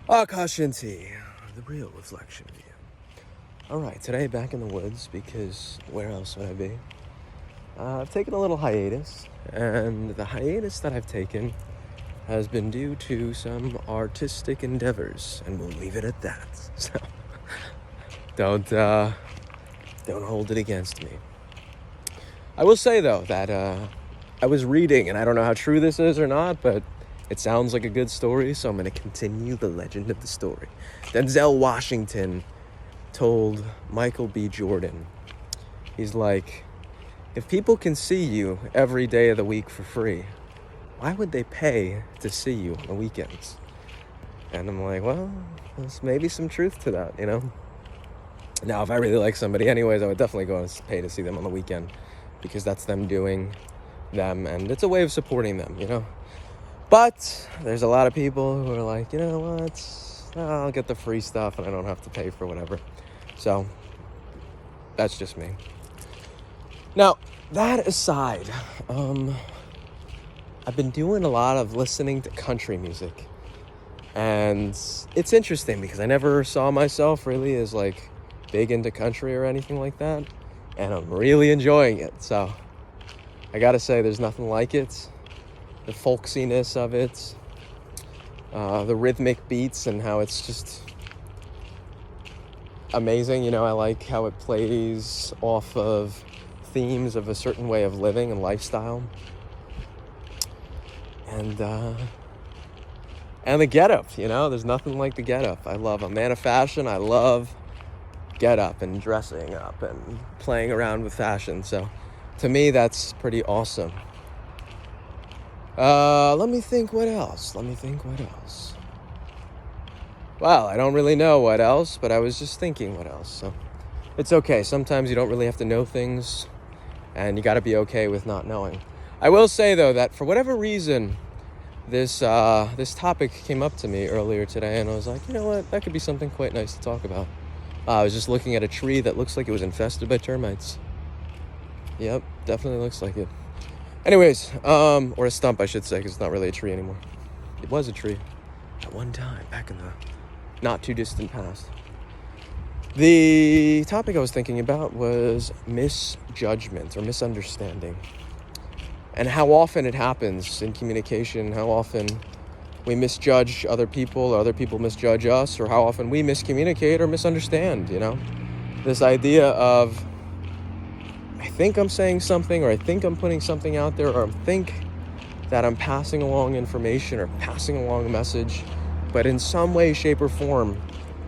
Akashanti, the real reflection of you. Alright, today back in the woods, because where else would I be? I've taken a little hiatus, and the hiatus that I've taken has been due to some artistic endeavors, and we'll leave it at that. So, don't hold it against me. I will say, though, that I was reading, and I don't know how true this is or not, but it sounds like a good story, so I'm going to continue the legend of the story. Denzel Washington told Michael B. Jordan, he's like, if people can see you every day of the week for free, why would they pay to see you on the weekends? And I'm like, well, there's maybe some truth to that, you know? Now, if I really like somebody anyways, I would definitely go and pay to see them on the weekend, because that's them doing them, and it's a way of supporting them, you know? But there's a lot of people who are like, you know what, I'll get the free stuff and I don't have to pay for whatever. So that's just me. Now, that aside, I've been doing a lot of listening to country music. And it's interesting because I never saw myself really as like big into country or anything like that. And I'm really enjoying it. So I gotta say, there's nothing like it. The folksiness of it, the rhythmic beats, and how it's just amazing. You know, I like how it plays off of themes of a certain way of living and lifestyle. And the get-up, you know, there's nothing like the get-up. I love a man of fashion. I love get-up and dressing up and playing around with fashion. So to me, that's pretty awesome. Let me think what else. Well, I don't really know what else, but I was just thinking what else. So it's okay. Sometimes you don't really have to know things, and you got to be okay with not knowing. I will say, though, that for whatever reason, this topic came up to me earlier today, and I was like, you know what? That could be something quite nice to talk about. I was just looking at a tree that looks like it was infested by termites. Yep, definitely looks like it. Anyways, or a stump, I should say, because it's not really a tree anymore. It was a tree at one time, back in the not too distant past. The topic I was thinking about was misjudgment or misunderstanding, and how often it happens in communication, how often we misjudge other people, or other people misjudge us, or how often we miscommunicate or misunderstand, you know? This idea of, I think I'm saying something, or I think I'm putting something out there, or I think that I'm passing along information or passing along a message, but in some way, shape, or form,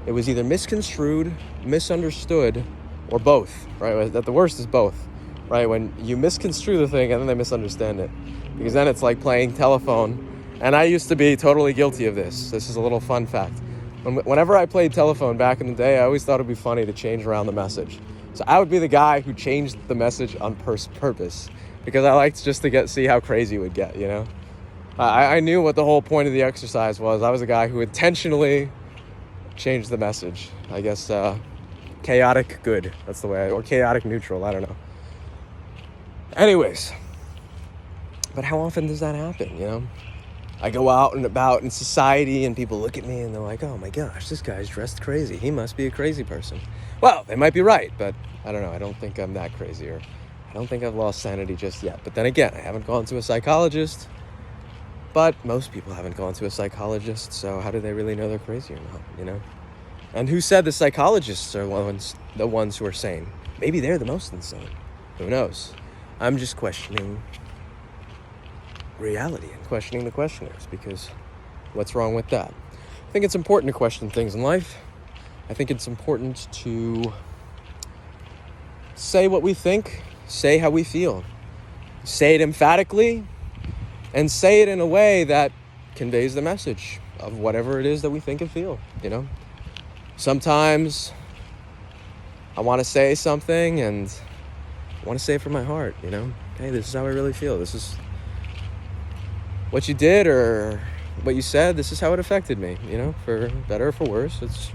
it was either misconstrued, misunderstood, or both, right? At the worst is both, right? When you misconstrue the thing and then they misunderstand it, because then it's like playing telephone. And I used to be totally guilty of this. This is a little fun fact. Whenever I played telephone back in the day, I always thought it'd be funny to change around the message. So I would be the guy who changed the message on purpose, because I liked just to see how crazy it would get, you know? I knew what the whole point of the exercise was. I was a guy who intentionally changed the message. I guess chaotic good, that's the way, or chaotic neutral, I don't know. Anyways, but how often does that happen, you know? I go out and about in society and people look at me and they're like, oh my gosh, this guy's dressed crazy. He must be a crazy person. Well, they might be right, but I don't know. I don't think I'm that crazy, or I don't think I've lost sanity just yet. But then again, I haven't gone to a psychologist, but most people haven't gone to a psychologist, so how do they really know they're crazy or not, you know? And who said the psychologists are the ones who are sane? Maybe they're the most insane. Who knows? I'm just questioning reality and questioning the questioners, because what's wrong with that? I think it's important to question things in life. I think it's important to say what we think, say how we feel, say it emphatically, and say it in a way that conveys the message of whatever it is that we think and feel, you know? Sometimes I want to say something and I want to say it from my heart, you know? Hey, this is how I really feel. This is what you did or what you said. This is how it affected me, you know? For better or for worse, it's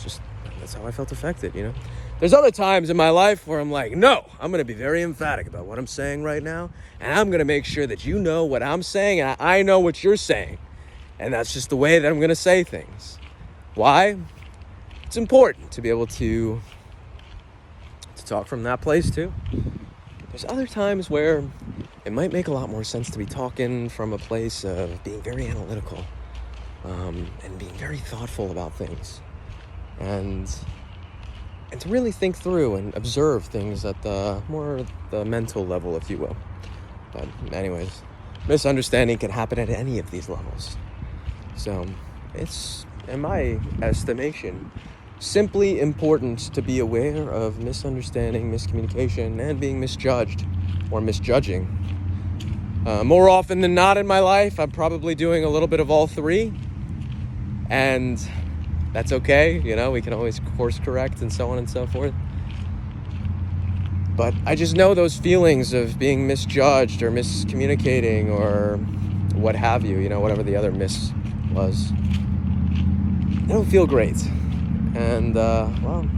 just, that's how I felt affected, you know? There's other times in my life where I'm like, no, I'm going to be very emphatic about what I'm saying right now, and I'm going to make sure that you know what I'm saying and I know what you're saying. And that's just the way that I'm going to say things. Why? It's important to be able to talk from that place too. There's other times where it might make a lot more sense to be talking from a place of being very analytical, and being very thoughtful about things, and to really think through and observe things at the mental level, if you will. But anyways, misunderstanding can happen at any of these levels. So it's, in my estimation, simply important to be aware of misunderstanding, miscommunication, and being misjudged or misjudging. More often than not in my life, I'm probably doing a little bit of all three, and that's okay. We can always course correct and so on and so forth. But I just know those feelings of being misjudged or miscommunicating or what have you, whatever the other miss was. They don't feel great. And, well,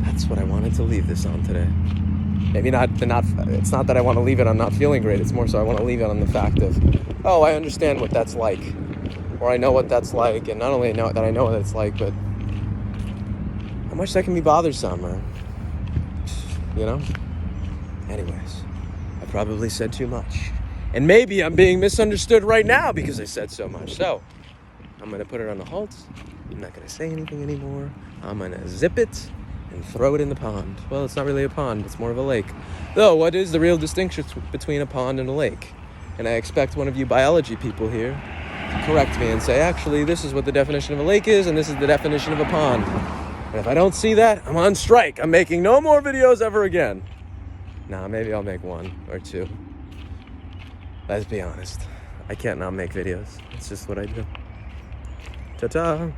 that's what I wanted to leave this on today. Maybe it's not that I want to leave it on not feeling great. It's more so I want to leave it on the fact of, oh, I understand what that's like. Or I know what that's like. And not only that I know what it's like, but how much that can be bothersome or, Anyways, I probably said too much. And maybe I'm being misunderstood right now because I said so much. So I'm going to put it on a halt. I'm not going to say anything anymore. I'm going to zip it and throw it in the pond. Well, it's not really a pond. It's more of a lake. Though, what is the real distinction between a pond and a lake? And I expect one of you biology people here to correct me and say, actually, this is what the definition of a lake is, and this is the definition of a pond. And if I don't see that, I'm on strike. I'm making no more videos ever again. Nah, maybe I'll make one or two. Let's be honest. I can't not make videos. It's just what I do. Ta-ta.